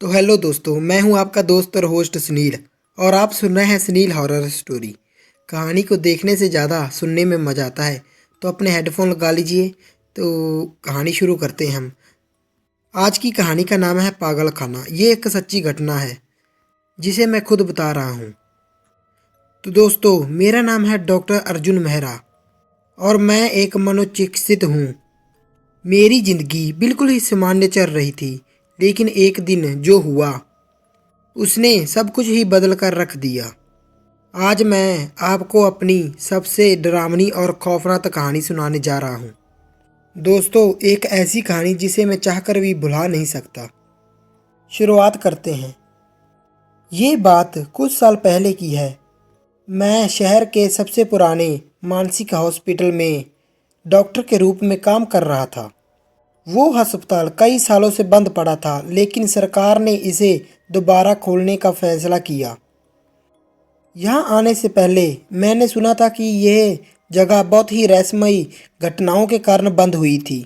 तो हेलो दोस्तों, मैं हूं आपका दोस्त और होस्ट सुनील। और आप सुन रहे हैं सुनील हॉरर स्टोरी। कहानी को देखने से ज़्यादा सुनने में मज़ा आता है, तो अपने हेडफोन लगा लीजिए। तो कहानी शुरू करते हैं हम। आज की कहानी का नाम है पागल खाना। ये एक सच्ची घटना है जिसे मैं खुद बता रहा हूँ। तो दोस्तों, मेरा नाम है डॉक्टर अर्जुन मेहरा और मैं एक मनोचिकित्सक हूँ। मेरी ज़िंदगी बिल्कुल ही सामान्य चल रही थी, लेकिन एक दिन जो हुआ उसने सब कुछ ही बदल कर रख दिया। आज मैं आपको अपनी सबसे डरावनी और खौफनाक कहानी सुनाने जा रहा हूँ। दोस्तों, एक ऐसी कहानी जिसे मैं चाहकर भी भुला नहीं सकता। शुरुआत करते हैं। ये बात कुछ साल पहले की है। मैं शहर के सबसे पुराने मानसिक हॉस्पिटल में डॉक्टर के रूप में काम कर रहा था। वो अस्पताल कई सालों से बंद पड़ा था, लेकिन सरकार ने इसे दोबारा खोलने का फैसला किया। यहाँ आने से पहले मैंने सुना था कि यह जगह बहुत ही रहस्यमयी घटनाओं के कारण बंद हुई थी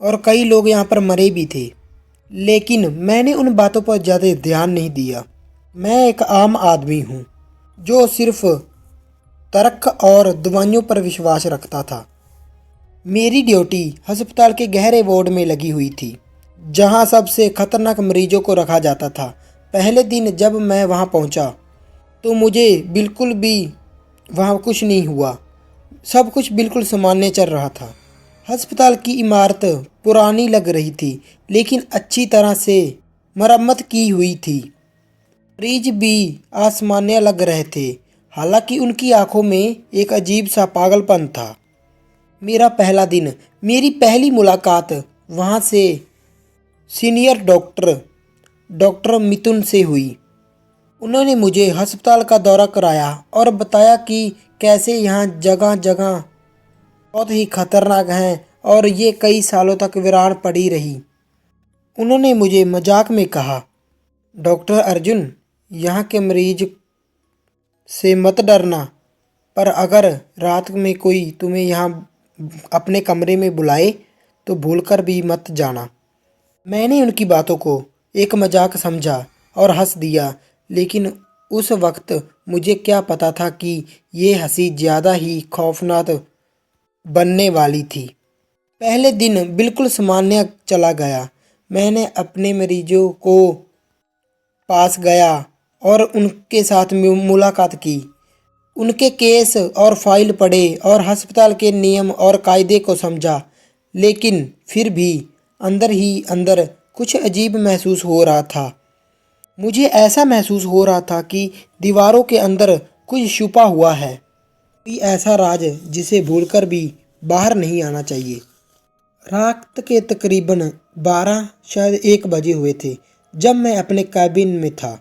और कई लोग यहाँ पर मरे भी थे। लेकिन मैंने उन बातों पर ज़्यादा ध्यान नहीं दिया। मैं एक आम आदमी हूँ जो सिर्फ तर्क और दवाइयों पर विश्वास रखता था। मेरी ड्यूटी अस्पताल के गहरे वार्ड में लगी हुई थी, जहाँ सबसे खतरनाक मरीजों को रखा जाता था। पहले दिन जब मैं वहाँ पहुँचा तो मुझे बिल्कुल भी वहाँ कुछ नहीं हुआ। सब कुछ बिल्कुल सामान्य चल रहा था। अस्पताल की इमारत पुरानी लग रही थी, लेकिन अच्छी तरह से मरम्मत की हुई थी। मरीज भी असामान्य लग रहे थे, हालांकि उनकी आंखों में एक अजीब सा पागलपन था। मेरा पहला दिन, मेरी पहली मुलाकात वहाँ से सीनियर डॉक्टर मिथुन से हुई। उन्होंने मुझे अस्पताल का दौरा कराया और बताया कि कैसे यहाँ जगह जगह बहुत ही खतरनाक हैं और ये कई सालों तक वीरान पड़ी रही। उन्होंने मुझे मजाक में कहा, डॉक्टर अर्जुन, यहाँ के मरीज से मत डरना, पर अगर रात में कोई तुम्हें यहाँ अपने कमरे में बुलाए तो भूलकर भी मत जाना। मैंने उनकी बातों को एक मजाक समझा और हंस दिया, लेकिन उस वक्त मुझे क्या पता था कि ये हंसी ज़्यादा ही खौफनाक बनने वाली थी। पहले दिन बिल्कुल सामान्य चला गया। मैंने अपने मरीजों को पास गया और उनके साथ मुलाकात की। उनके केस और फाइल पढ़े और अस्पताल के नियम और कायदे को समझा, लेकिन फिर भी अंदर ही अंदर कुछ अजीब महसूस हो रहा था। मुझे ऐसा महसूस हो रहा था कि दीवारों के अंदर कुछ छुपा हुआ है, कोई ऐसा राज जिसे भूलकर भी बाहर नहीं आना चाहिए। रात के तकरीबन 12 शायद 1 बजे हुए थे जब मैं अपने कैबिन में था।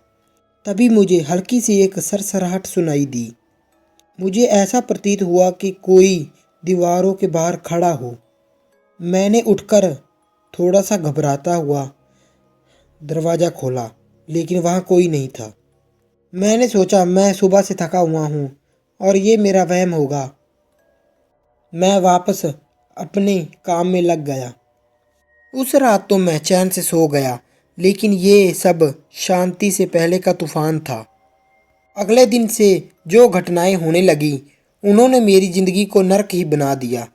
तभी मुझे हल्की सी एक सरसराहट सुनाई दी। मुझे ऐसा प्रतीत हुआ कि कोई दीवारों के बाहर खड़ा हो। मैंने उठकर थोड़ा सा घबराता हुआ दरवाज़ा खोला, लेकिन वहाँ कोई नहीं था। मैंने सोचा मैं सुबह से थका हुआ हूँ और ये मेरा वहम होगा। मैं वापस अपने काम में लग गया। उस रात तो मैं चैन से सो गया, लेकिन ये सब शांति से पहले का तूफान था। अगले दिन से जो घटनाएं होने लगी, उन्होंने मेरी ज़िंदगी को नर्क ही बना दिया।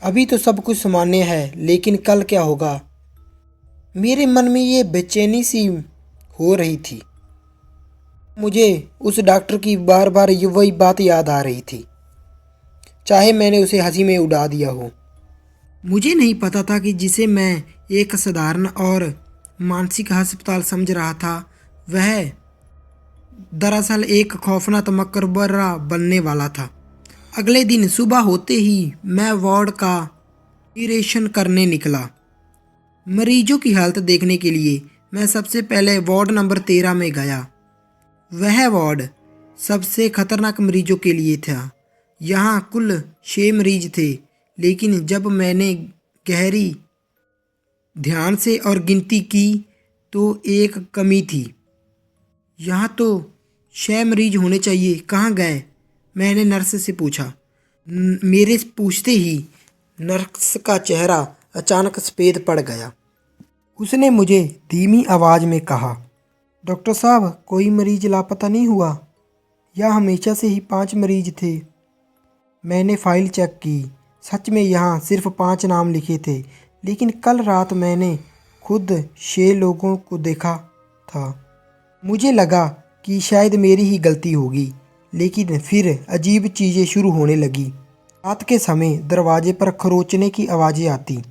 अभी तो सब कुछ सामान्य है, लेकिन कल क्या होगा? मेरे मन में ये बेचैनी सी हो रही थी। मुझे उस डॉक्टर की बार बार वही बात याद आ रही थी, चाहे मैंने उसे हंसी में उड़ा दिया हो। मुझे नहीं पता था कि जिसे मैं एक साधारण और मानसिक अस्पताल समझ रहा था, वह दरअसल एक खौफनाक मकबरा बनने वाला था। अगले दिन सुबह होते ही मैं वार्ड का निरीक्षण करने निकला। मरीजों की हालत देखने के लिए मैं सबसे पहले वार्ड नंबर 13 में गया। वह वार्ड सबसे खतरनाक मरीजों के लिए था। यहाँ कुल 6 मरीज थे, लेकिन जब मैंने गहरी ध्यान से और गिनती की तो एक कमी थी। यहाँ तो 6 मरीज होने चाहिए, कहाँ गए? मैंने नर्स से पूछा। मेरे पूछते ही नर्स का चेहरा अचानक सफ़ेद पड़ गया। उसने मुझे धीमी आवाज़ में कहा, डॉक्टर साहब कोई मरीज लापता नहीं हुआ या हमेशा से ही 5 मरीज थे। मैंने फाइल चेक की। सच में यहाँ सिर्फ 5 नाम लिखे थे, लेकिन कल रात मैंने खुद 6 लोगों को देखा था। मुझे लगा कि शायद मेरी ही गलती होगी, लेकिन फिर अजीब चीज़ें शुरू होने लगी। रात के समय दरवाजे पर खरोंचने की आवाज़ें आती।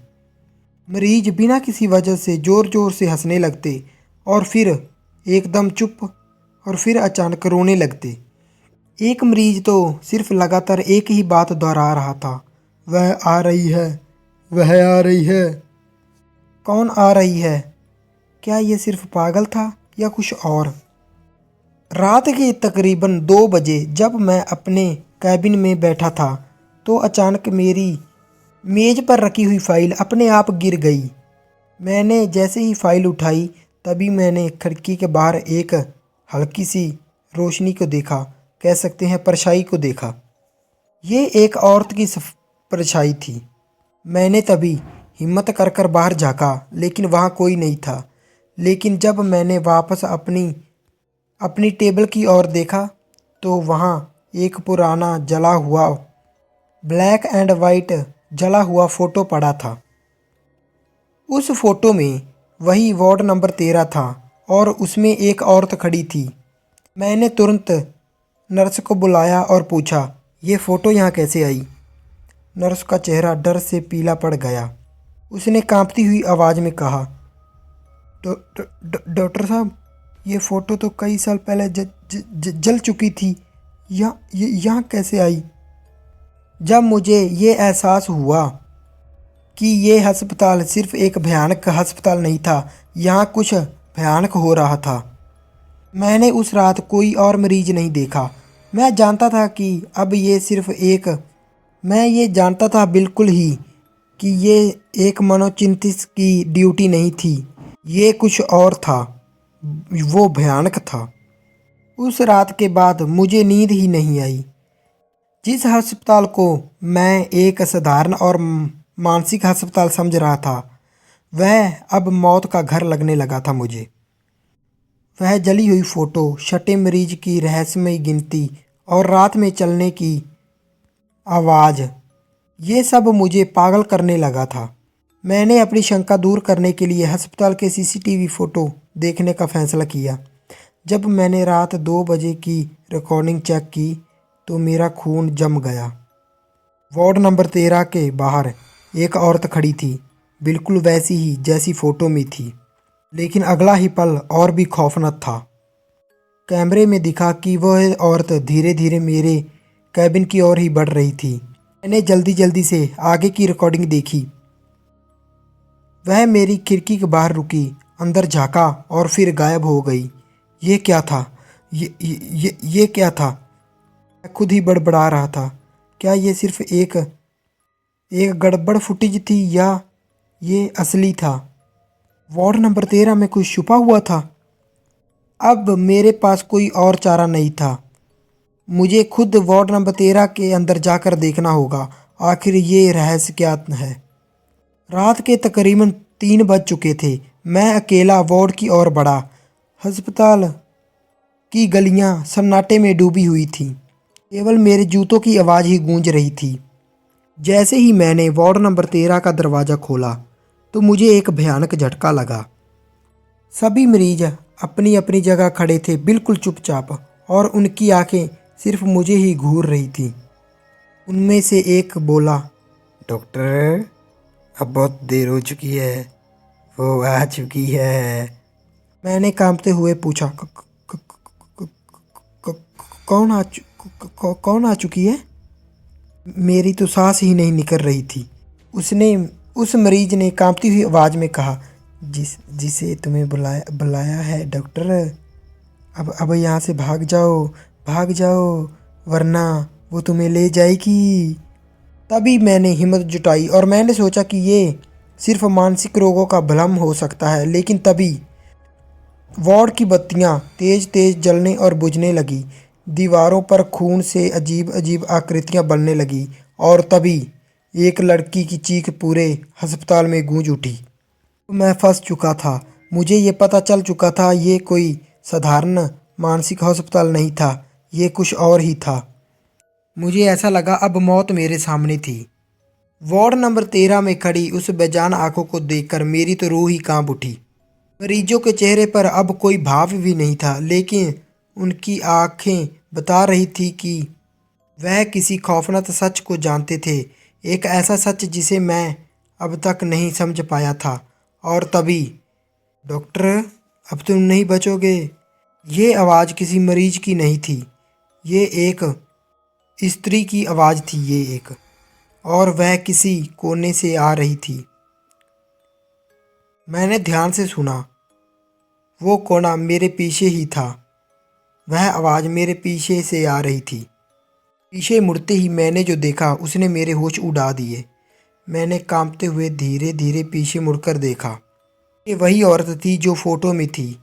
मरीज बिना किसी वजह से ज़ोर ज़ोर से हंसने लगते और फिर एकदम चुप और फिर अचानक रोने लगते। एक मरीज तो सिर्फ लगातार एक ही बात दोहरा रहा था, वह आ रही है, वह आ रही है। कौन आ रही है? क्या ये सिर्फ पागल था या कुछ और? रात के तकरीबन 2 बजे जब मैं अपने कैबिन में बैठा था तो अचानक मेरी मेज़ पर रखी हुई फाइल अपने आप गिर गई। मैंने जैसे ही फाइल उठाई तभी मैंने खिड़की के बाहर एक हल्की सी रोशनी को देखा, कह सकते हैं परछाई को देखा। ये एक औरत की परछाई थी। मैंने तभी हिम्मत कर कर बाहर झाँका, लेकिन वहाँ कोई नहीं था। लेकिन जब मैंने वापस अपनी टेबल की ओर देखा तो वहाँ एक पुराना जला हुआ ब्लैक एंड वाइट जला हुआ फ़ोटो पड़ा था। उस फोटो में वही वार्ड नंबर 13 था और उसमें एक औरत खड़ी थी। मैंने तुरंत नर्स को बुलाया और पूछा, ये फ़ोटो यहाँ कैसे आई? नर्स का चेहरा डर से पीला पड़ गया। उसने कांपती हुई आवाज़ में कहा, डॉक्टर साहब, ये फ़ोटो तो कई साल पहले जल चुकी थी। यहाँ कैसे आई? जब मुझे ये एहसास हुआ कि ये अस्पताल सिर्फ एक भयानक अस्पताल नहीं था, यहाँ कुछ भयानक हो रहा था। मैंने उस रात कोई और मरीज नहीं देखा। मैं जानता था कि अब ये सिर्फ एक मैं ये जानता था बिल्कुल ही कि ये एक मनोचिकित्सक की ड्यूटी नहीं थी। ये कुछ और था, वो भयानक था। उस रात के बाद मुझे नींद ही नहीं आई। जिस अस्पताल को मैं एक साधारण और मानसिक अस्पताल समझ रहा था, वह अब मौत का घर लगने लगा था मुझे। वह जली हुई फ़ोटो, छठे मरीज की रहस्यमय गिनती और रात में चलने की आवाज़, ये सब मुझे पागल करने लगा था। मैंने अपनी शंका दूर करने के लिए अस्पताल के सीसीटीवी फ़ोटो देखने का फ़ैसला किया। जब मैंने रात 2 बजे की रिकॉर्डिंग चेक की तो मेरा खून जम गया। वार्ड नंबर 13 के बाहर एक औरत खड़ी थी, बिल्कुल वैसी ही जैसी फ़ोटो में थी। लेकिन अगला ही पल और भी खौफनाक था। कैमरे में दिखा कि वह औरत धीरे धीरे मेरे कैबिन की ओर ही बढ़ रही थी। मैंने जल्दी जल्दी से आगे की रिकॉर्डिंग देखी। वह मेरी खिड़की के बाहर रुकी, अंदर झाँका और फिर गायब हो गई। ये क्या था? ये क्या था? मैं खुद ही बड़बड़ा रहा था। क्या ये सिर्फ एक गड़बड़ फुटेज थी या ये असली था? वार्ड नंबर 13 में कुछ छुपा हुआ था। अब मेरे पास कोई और चारा नहीं था। मुझे खुद वार्ड नंबर 13 के अंदर जाकर देखना होगा, आखिर ये रहस्य क्या है। रात के तकरीबन 3 बज चुके थे। मैं अकेला वार्ड की ओर बढ़ा। अस्पताल की गलियां सन्नाटे में डूबी हुई थीं। केवल मेरे जूतों की आवाज़ ही गूंज रही थी। जैसे ही मैंने वार्ड नंबर 13 का दरवाज़ा खोला तो मुझे एक भयानक झटका लगा। सभी मरीज अपनी अपनी जगह खड़े थे, बिल्कुल चुपचाप, और उनकी आंखें सिर्फ मुझे ही घूर रही थी। उनमें से एक बोला, डॉक्टर, अब बहुत देर हो चुकी है, वो आ चुकी है। मैंने कांपते हुए पूछा, कौन कौन आ चुकी है? मेरी तो सांस ही नहीं निकल रही थी। उस मरीज ने कांपती हुई आवाज़ में कहा, जिसे तुम्हें बुलाया है डॉक्टर। अब यहाँ से भाग जाओ, वरना वो तुम्हें ले जाएगी। तभी मैंने हिम्मत जुटाई और मैंने सोचा कि ये सिर्फ मानसिक रोगों का भ्रम हो सकता है। लेकिन तभी वार्ड की बत्तियाँ तेज तेज जलने और बुझने लगी। दीवारों पर खून से अजीब अजीब आकृतियाँ बनने लगी और तभी एक लड़की की चीख पूरे अस्पताल में गूंज उठी। मैं फंस चुका था। मुझे ये पता चल चुका था ये कोई साधारण मानसिक अस्पताल नहीं था, ये कुछ और ही था। मुझे ऐसा लगा अब मौत मेरे सामने थी। वार्ड नंबर 13 में खड़ी उस बेजान आंखों को देखकर मेरी तो रूह ही कांप उठी। मरीजों के चेहरे पर अब कोई भाव भी नहीं था, लेकिन उनकी आंखें बता रही थी कि वह किसी खौफनाक सच को जानते थे, एक ऐसा सच जिसे मैं अब तक नहीं समझ पाया था। और तभी, डॉक्टर, अब तुम नहीं बचोगे। ये आवाज़ किसी मरीज की नहीं थी, ये एक स्त्री की आवाज़ थी, ये एक, और वह किसी कोने से आ रही थी। मैंने ध्यान से सुना। वो कोना मेरे पीछे ही था। वह आवाज़ मेरे पीछे से आ रही थी। पीछे मुड़ते ही मैंने जो देखा उसने मेरे होश उड़ा दिए। मैंने कांपते हुए धीरे धीरे पीछे मुड़कर देखा। ये वही औरत थी जो फोटो में थी।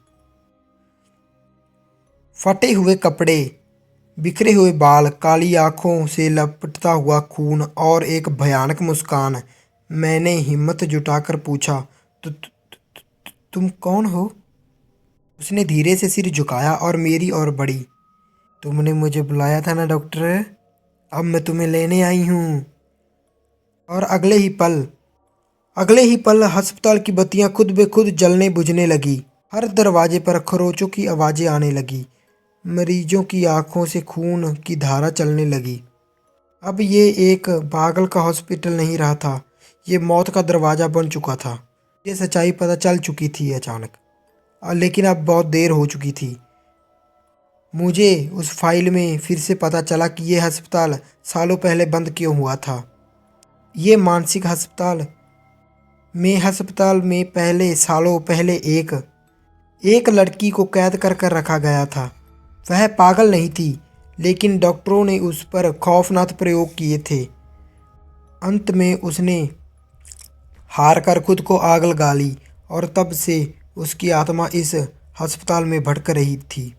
फटे हुए कपड़े, बिखरे हुए बाल, काली आंखों से लपटता हुआ खून और एक भयानक मुस्कान। मैंने हिम्मत जुटाकर पूछा, तुम कौन हो? उसने धीरे से सिर झुकाया और मेरी ओर बढ़ी। तुमने मुझे बुलाया था ना डॉक्टर, अब मैं तुम्हें लेने आई हूँ। और अगले ही पल अस्पताल की बत्तियां खुद ब खुद जलने बुझने लगी। हर दरवाजे पर खरोचों की आवाज़ें आने लगी। मरीजों की आंखों से खून की धारा चलने लगी। अब ये एक पागल का हॉस्पिटल नहीं रहा था, ये मौत का दरवाज़ा बन चुका था। ये सच्चाई पता चल चुकी थी अचानक, लेकिन अब बहुत देर हो चुकी थी। मुझे उस फाइल में फिर से पता चला कि ये अस्पताल सालों पहले बंद क्यों हुआ था। ये मानसिक अस्पताल में पहले सालों पहले एक लड़की को कैद कर कर रखा गया था। वह पागल नहीं थी, लेकिन डॉक्टरों ने उस पर खौफनाक प्रयोग किए थे। अंत में उसने हार कर खुद को आग लगा ली और तब से उसकी आत्मा इस अस्पताल में भटक रही थी।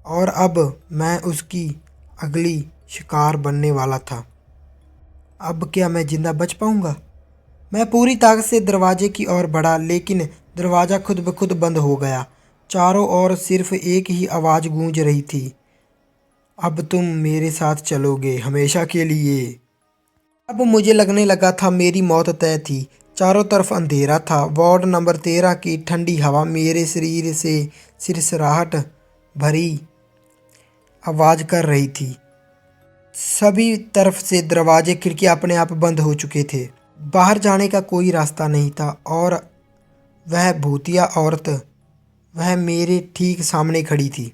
और अब मैं उसकी अगली शिकार बनने वाला था। अब क्या मैं जिंदा बच पाऊंगा? मैं पूरी ताकत से दरवाजे की ओर बढ़ा, लेकिन दरवाज़ा खुद ब खुद बंद हो गया। चारों ओर सिर्फ एक ही आवाज़ गूंज रही थी, अब तुम मेरे साथ चलोगे हमेशा के लिए। अब मुझे लगने लगा था मेरी मौत तय थी। चारों तरफ अंधेरा था। वार्ड नंबर 13 की ठंडी हवा मेरे शरीर से सिरसराहट भरी आवाज़ कर रही थी। सभी तरफ से दरवाजे खिड़कियां अपने आप बंद हो चुके थे। बाहर जाने का कोई रास्ता नहीं था। और वह भूतिया औरत, वह मेरे ठीक सामने खड़ी थी।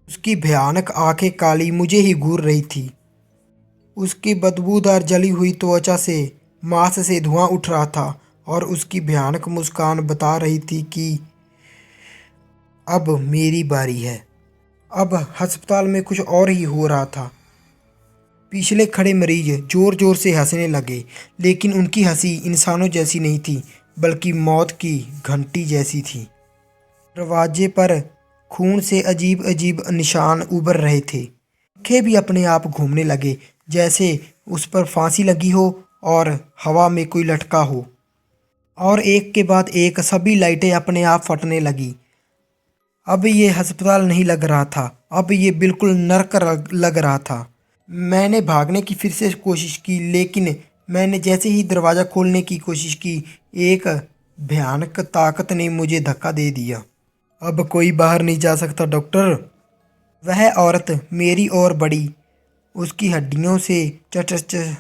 उसकी भयानक आंखें काली मुझे ही घूर रही थी। उसकी बदबूदार जली हुई त्वचा से मांस से धुआं उठ रहा था और उसकी भयानक मुस्कान बता रही थी कि अब मेरी बारी है। अब अस्पताल में कुछ और ही हो रहा था। पिछले खड़े मरीज जोर जोर से हंसने लगे, लेकिन उनकी हंसी इंसानों जैसी नहीं थी, बल्कि मौत की घंटी जैसी थी। दरवाजे पर खून से अजीब अजीब निशान उभर रहे थे। आंखें भी अपने आप घूमने लगे, जैसे उस पर फांसी लगी हो और हवा में कोई लटका हो। और एक के बाद एक सभी लाइटें अपने आप फटने लगी। अब ये अस्पताल नहीं लग रहा था, अब ये बिल्कुल नर्क लग रहा था। मैंने भागने की फिर से कोशिश की, लेकिन मैंने जैसे ही दरवाज़ा खोलने की कोशिश की, एक भयानक ताकत ने मुझे धक्का दे दिया। अब कोई बाहर नहीं जा सकता डॉक्टर। वह औरत मेरी ओर बढ़ी। उसकी हड्डियों से चट चट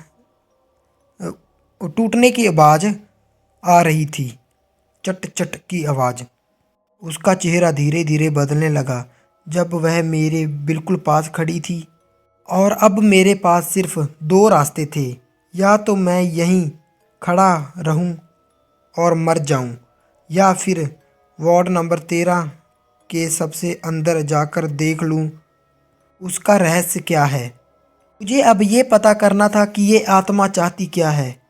टूटने की आवाज़ आ रही थी, चट चट की आवाज़। उसका चेहरा धीरे धीरे बदलने लगा जब वह मेरे बिल्कुल पास खड़ी थी। और अब मेरे पास सिर्फ दो रास्ते थे, या तो मैं यहीं खड़ा रहूं और मर जाऊं, या फिर वार्ड नंबर 13 के सबसे अंदर जाकर देख लूं उसका रहस्य क्या है। मुझे अब ये पता करना था कि ये आत्मा चाहती क्या है।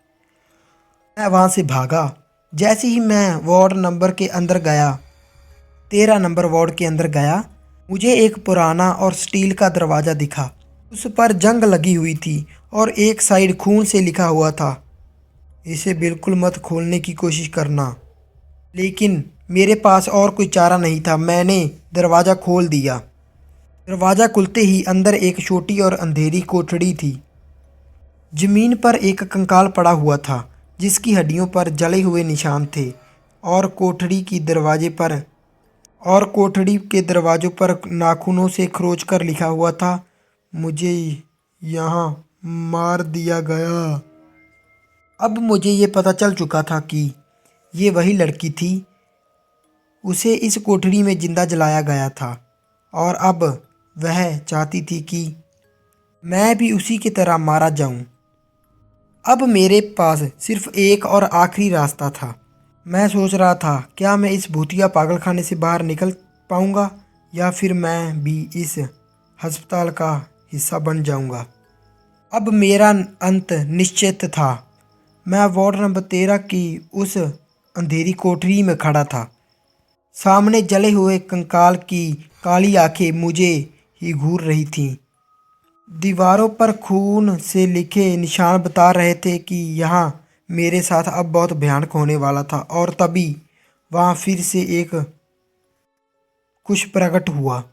मैं वहाँ से भागा। जैसे ही मैं वार्ड नंबर के अंदर गया, 13 नंबर वार्ड के अंदर गया, मुझे एक पुराना और स्टील का दरवाज़ा दिखा। उस पर जंग लगी हुई थी और एक साइड खून से लिखा हुआ था, इसे बिल्कुल मत खोलने की कोशिश करना। लेकिन मेरे पास और कोई चारा नहीं था। मैंने दरवाज़ा खोल दिया। दरवाज़ा खुलते ही अंदर एक छोटी और अंधेरी कोठड़ी थी। जमीन पर एक कंकाल पड़ा हुआ था जिसकी हड्डियों पर जले हुए निशान थे। और कोठड़ी के दरवाजों पर नाखूनों से खरोच कर लिखा हुआ था, मुझे यहाँ मार दिया गया। अब मुझे ये पता चल चुका था कि ये वही लड़की थी। उसे इस कोठड़ी में जिंदा जलाया गया था और अब वह चाहती थी कि मैं भी उसी की तरह मारा जाऊं। अब मेरे पास सिर्फ एक और आखिरी रास्ता था। मैं सोच रहा था, क्या मैं इस भूतिया पागलखाने से बाहर निकल पाऊंगा या फिर मैं भी इस अस्पताल का हिस्सा बन जाऊंगा। अब मेरा अंत निश्चित था। मैं वार्ड नंबर 13 की उस अंधेरी कोठरी में खड़ा था। सामने जले हुए कंकाल की काली आंखें मुझे ही घूर रही थीं। दीवारों पर खून से लिखे निशान बता रहे थे कि यहाँ मेरे साथ अब बहुत भयानक होने वाला था। और तभी वहाँ फिर से एक कुछ प्रकट हुआ।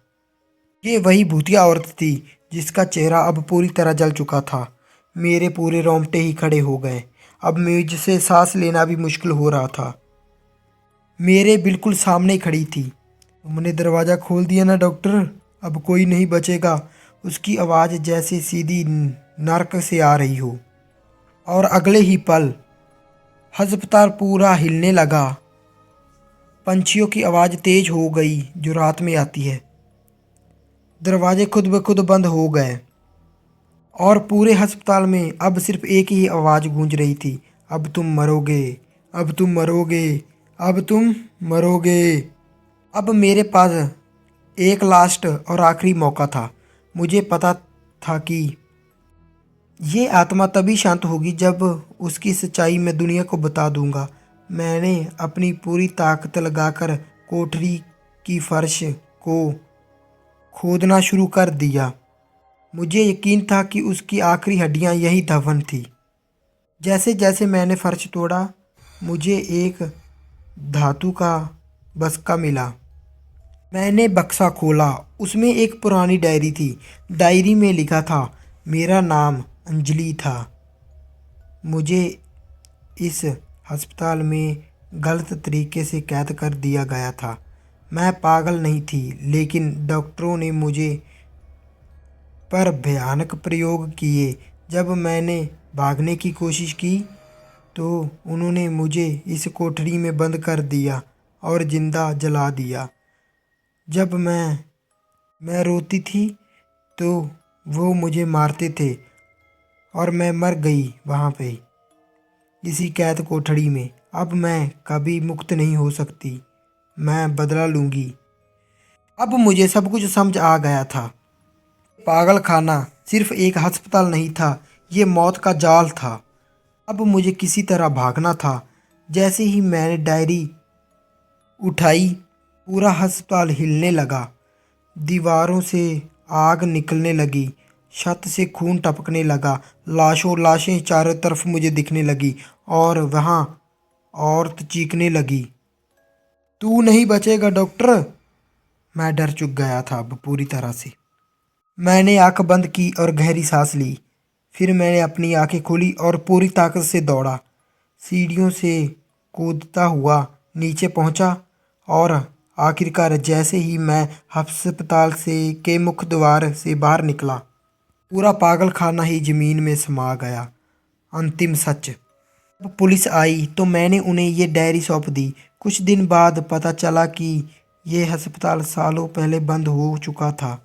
ये वही भूतिया औरत थी जिसका चेहरा अब पूरी तरह जल चुका था। मेरे पूरे रोंगटे ही खड़े हो गए। अब मुझसे सांस लेना भी मुश्किल हो रहा था। मेरे बिल्कुल सामने खड़ी थी। तुमने दरवाज़ा खोल दिया ना डॉक्टर, अब कोई नहीं बचेगा। उसकी आवाज़ जैसे सीधी नर्क से आ रही हो। और अगले ही पल अस्पताल पूरा हिलने लगा। पंछियों की आवाज़ तेज हो गई जो रात में आती है। दरवाजे खुद ब खुद बंद हो गए और पूरे अस्पताल में अब सिर्फ एक ही आवाज़ गूंज रही थी, अब तुम मरोगे, अब तुम मरोगे, अब तुम मरोगे। अब मेरे पास एक लास्ट और आखिरी मौका था। मुझे पता था कि ये आत्मा तभी शांत होगी जब उसकी सच्चाई मैं दुनिया को बता दूंगा। मैंने अपनी पूरी ताकत लगाकर कोठरी की फर्श को खोदना शुरू कर दिया। मुझे यकीन था कि उसकी आखिरी हड्डियां यही दफन थी। जैसे जैसे मैंने फर्श तोड़ा, मुझे एक धातु का बक्सा मिला। मैंने बक्सा खोला। उसमें एक पुरानी डायरी थी। डायरी में लिखा था, मेरा नाम अंजलि था। मुझे इस अस्पताल में गलत तरीके से कैद कर दिया गया था। मैं पागल नहीं थी, लेकिन डॉक्टरों ने मुझे पर भयानक प्रयोग किए। जब मैंने भागने की कोशिश की तो उन्होंने मुझे इस कोठरी में बंद कर दिया और जिंदा जला दिया। जब मैं रोती थी तो वो मुझे मारते थे और मैं मर गई वहाँ पे, इसी कैद कोठरी में। अब मैं कभी मुक्त नहीं हो सकती। मैं बदला लूँगी। अब मुझे सब कुछ समझ आ गया था। पागल खाना सिर्फ एक अस्पताल नहीं था, ये मौत का जाल था। अब मुझे किसी तरह भागना था। जैसे ही मैंने डायरी उठाई, पूरा अस्पताल हिलने लगा। दीवारों से आग निकलने लगी, छत से खून टपकने लगा, लाशें चारों तरफ मुझे दिखने लगी और वहाँ औरत चीखने लगी, तू नहीं बचेगा डॉक्टर। मैं डर चुक गया था अब पूरी तरह से। मैंने आंख बंद की और गहरी सांस ली। फिर मैंने अपनी आंखें खोली और पूरी ताकत से दौड़ा। सीढ़ियों से कूदता हुआ नीचे पहुंचा और आखिरकार जैसे ही मैं अस्पताल से के मुख्य द्वार से बाहर निकला, पूरा पागल खाना ही जमीन में समा गया। अंतिम सच। जब पुलिस आई तो मैंने उन्हें ये डायरी सौंप दी। कुछ दिन बाद पता चला कि ये अस्पताल सालों पहले बंद हो चुका था।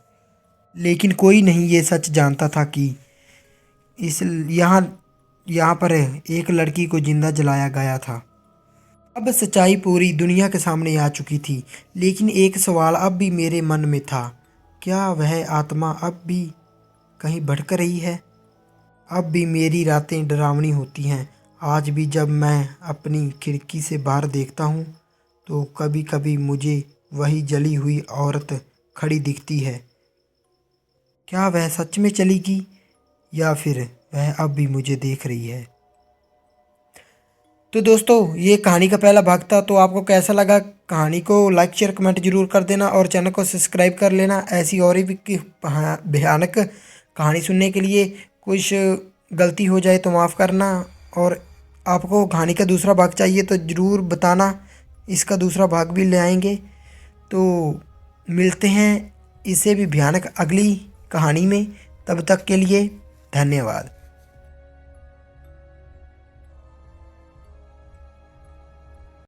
लेकिन कोई नहीं ये सच जानता था कि इस यहाँ यहाँ पर एक लड़की को जिंदा जलाया गया था। अब सच्चाई पूरी दुनिया के सामने आ चुकी थी। लेकिन एक सवाल अब भी मेरे मन में था, क्या वह आत्मा अब भी कहीं भटक रही है? अब भी मेरी रातें डरावनी होती हैं। आज भी जब मैं अपनी खिड़की से बाहर देखता हूँ तो कभी कभी मुझे वही जली हुई औरत खड़ी दिखती है। क्या वह सच में चलेगी या फिर वह अब भी मुझे देख रही है? तो दोस्तों ये कहानी का पहला भाग था। तो आपको कैसा लगा? कहानी को लाइक शेयर कमेंट जरूर कर देना और चैनल को सब्सक्राइब कर लेना ऐसी और भी भयानक कहानी सुनने के लिए। कुछ गलती हो जाए तो माफ़ करना। और आपको कहानी का दूसरा भाग चाहिए तो ज़रूर बताना, इसका दूसरा भाग भी ले आएंगे। तो मिलते हैं इससे भी भयानक अगली कहानी में। तब तक के लिए धन्यवाद।